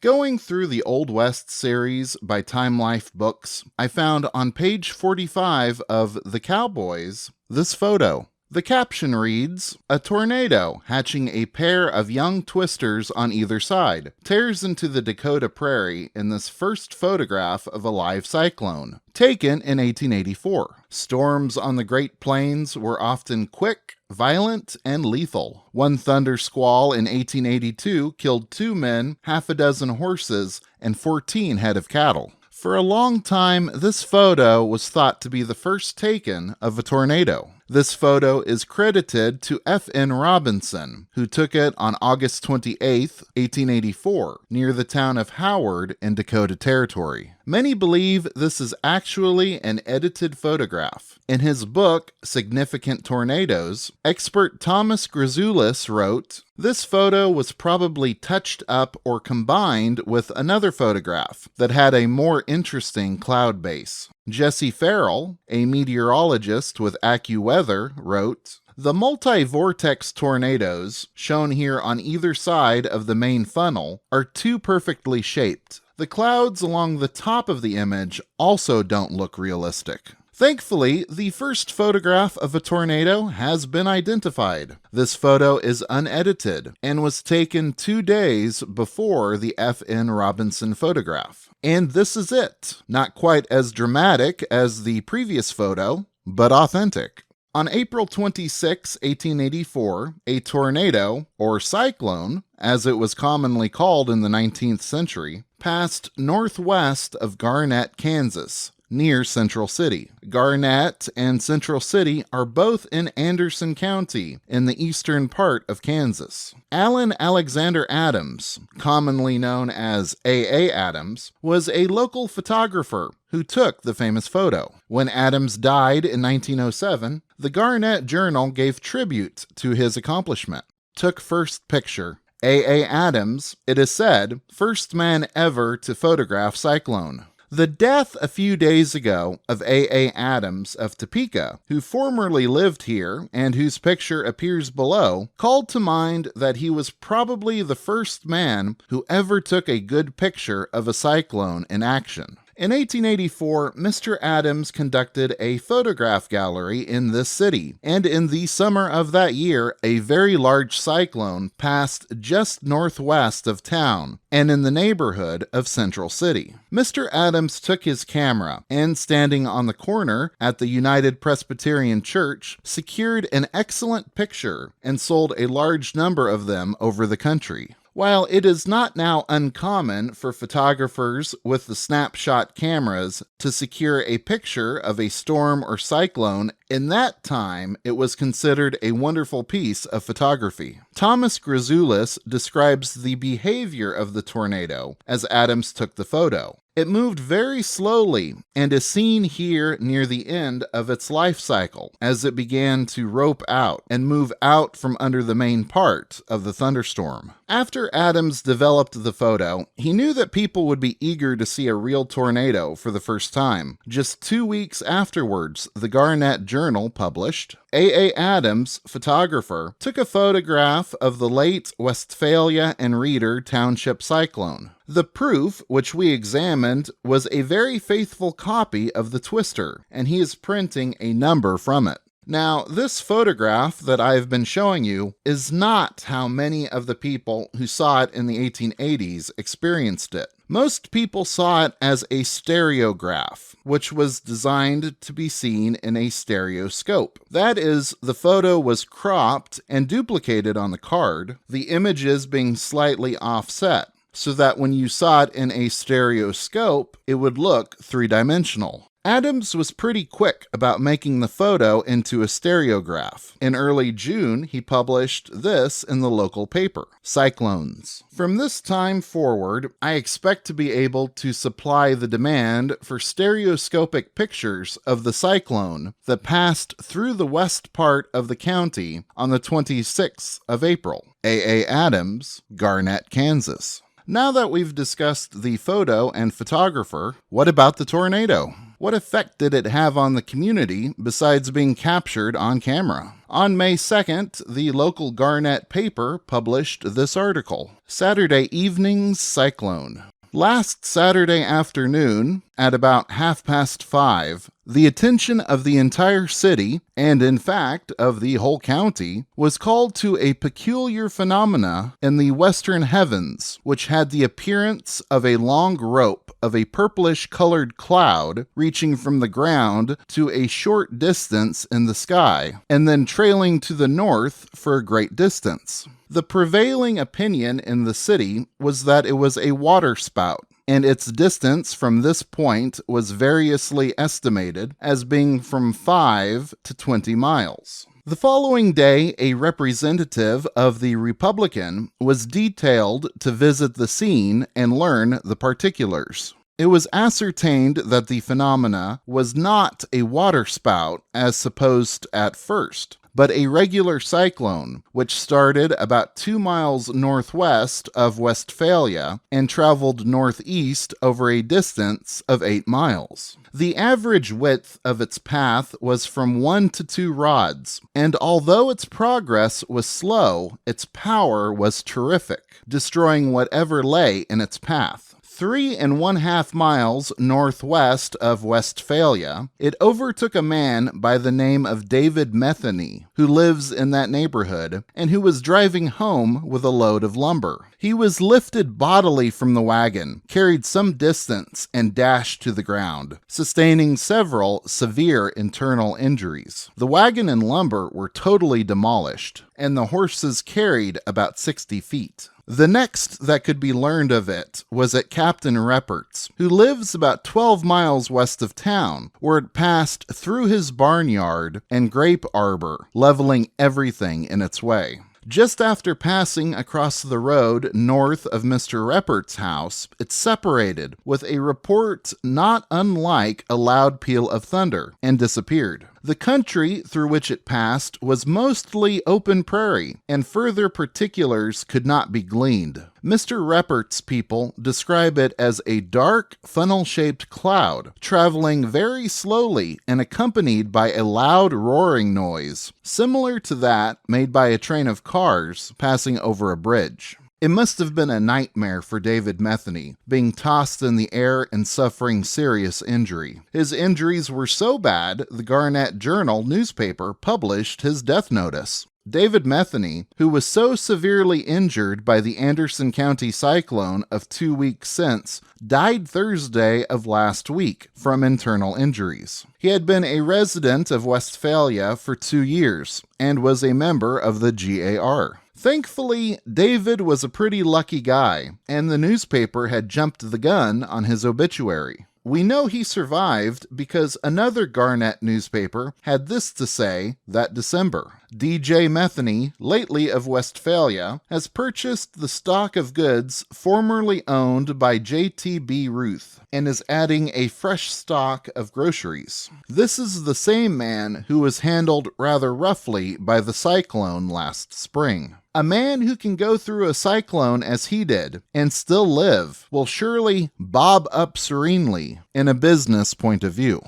Going through the Old West series by Time Life Books, I found on page 45 of The Cowboys this photo. The caption reads, "A tornado hatching a pair of young twisters on either side tears into the Dakota Prairie in this first photograph of a live cyclone, taken in 1884. Storms on the Great Plains were often quick, violent, and lethal. One thunder squall in 1882 killed 2 men, half a dozen horses, and 14 head of cattle. For a long time, this photo was thought to be the first taken of a tornado. This photo is credited to F.N. Robinson, who took it on August 28, 1884, near the town of Howard in Dakota Territory. Many believe this is actually an edited photograph. In his book, Significant Tornadoes, expert Thomas Grzoulis wrote, "This photo was probably touched up or combined with another photograph that had a more interesting cloud base." Jesse Farrell, a meteorologist with AccuWeather, wrote, "The multi-vortex tornadoes, shown here on either side of the main funnel, are too perfectly shaped. The clouds along the top of the image also don't look realistic." Thankfully, the first photograph of a tornado has been identified. This photo is unedited and was taken 2 days before the F.N. Robinson photograph. And this is it. Not quite as dramatic as the previous photo, but authentic. On April 26, 1884, a tornado, or cyclone, as it was commonly called in the 19th century, passed northwest of Garnett, Kansas, near Central City. Garnett and Central City are both in Anderson County, in the eastern part of Kansas. Allen Alexander Adams, commonly known as A.A. Adams, was a local photographer who took the famous photo. When Adams died in 1907, the Garnett Journal gave tribute to his accomplishment. Took first picture. A.A. Adams, it is said, first man ever to photograph cyclone. The death a few days ago of A.A. Adams of Topeka, who formerly lived here and whose picture appears below, called to mind that he was probably the first man who ever took a good picture of a cyclone in action. In 1884, Mr. Adams conducted a photograph gallery in this city, and in the summer of that year, a very large cyclone passed just northwest of town and in the neighborhood of Central City. Mr. Adams took his camera and, standing on the corner at the United Presbyterian Church, secured an excellent picture and sold a large number of them over the country. While it is not now uncommon for photographers with the snapshot cameras to secure a picture of a storm or cyclone, in that time it was considered a wonderful piece of photography. Thomas Grzoulis describes the behavior of the tornado as Adams took the photo. It moved very slowly and is seen here near the end of its life cycle as it began to rope out and move out from under the main part of the thunderstorm. After Adams developed the photo, he knew that people would be eager to see a real tornado for the first time. Just 2 weeks afterwards, the Garnett Journal published, A.A. Adams, photographer, took a photograph of the late Westphalia and Reeder Township cyclone. The proof, which we examined, was a very faithful copy of the twister, and he is printing a number from it. Now, this photograph that I've been showing you is not how many of the people who saw it in the 1880s experienced it. Most people saw it as a stereograph, which was designed to be seen in a stereoscope. That is, the photo was cropped and duplicated on the card, the images being slightly offset, so that when you saw it in a stereoscope, it would look three-dimensional. Adams was pretty quick about making the photo into a stereograph. In early June, he published this in the local paper, Cyclones. From this time forward, I expect to be able to supply the demand for stereoscopic pictures of the cyclone that passed through the west part of the county on the 26th of April. A.A. Adams, Garnett, Kansas. Now that we've discussed the photo and photographer, what about the tornado? What effect did it have on the community besides being captured on camera? On May 2nd, the local Garnett paper published this article, Saturday Evening's Cyclone. Last Saturday afternoon, at about 5:30, the attention of the entire city, and in fact of the whole county, was called to a peculiar phenomena in the western heavens, which had the appearance of a long rope of a purplish-colored cloud reaching from the ground to a short distance in the sky, and then trailing to the north for a great distance. The prevailing opinion in the city was that it was a waterspout, and its distance from this point was variously estimated as being from 5 to 20 miles. The following day, a representative of the Republican was detailed to visit the scene and learn the particulars. It was ascertained that the phenomena was not a waterspout as supposed at first, but a regular cyclone, which started about 2 miles northwest of Westphalia and traveled northeast over a distance of 8 miles. The average width of its path was from 1 to 2 rods, and although its progress was slow, its power was terrific, destroying whatever lay in its path. 3½ miles northwest of Westphalia, it overtook a man by the name of David Metheny, who lives in that neighborhood, and who was driving home with a load of lumber. He was lifted bodily from the wagon, carried some distance, and dashed to the ground, sustaining several severe internal injuries. The wagon and lumber were totally demolished, and the horses carried about 60 feet. The next that could be learned of it was at Captain Reppert's, who lives about 12 miles west of town, where it passed through his barnyard and grape arbor, leveling everything in its way. Just after passing across the road north of Mr. Reppert's house, it separated with a report not unlike a loud peal of thunder and disappeared. The country through which it passed was mostly open prairie, and further particulars could not be gleaned. Mr. Reppert's people describe it as a dark, funnel-shaped cloud, traveling very slowly and accompanied by a loud roaring noise, similar to that made by a train of cars passing over a bridge. It must have been a nightmare for David Metheny, being tossed in the air and suffering serious injury. His injuries were so bad, the Garnett Journal newspaper published his death notice. David Metheny, who was so severely injured by the Anderson County cyclone of 2 weeks since, died Thursday of last week from internal injuries. He had been a resident of Westphalia for 2 years and was a member of the GAR. Thankfully, David was a pretty lucky guy, and the newspaper had jumped the gun on his obituary. We know he survived because another Garnett newspaper had this to say that December. D.J. Metheny, lately of Westphalia, has purchased the stock of goods formerly owned by J.T.B. Ruth and is adding a fresh stock of groceries. This is the same man who was handled rather roughly by the cyclone last spring. A man who can go through a cyclone as he did and still live will surely bob up serenely in a business point of view.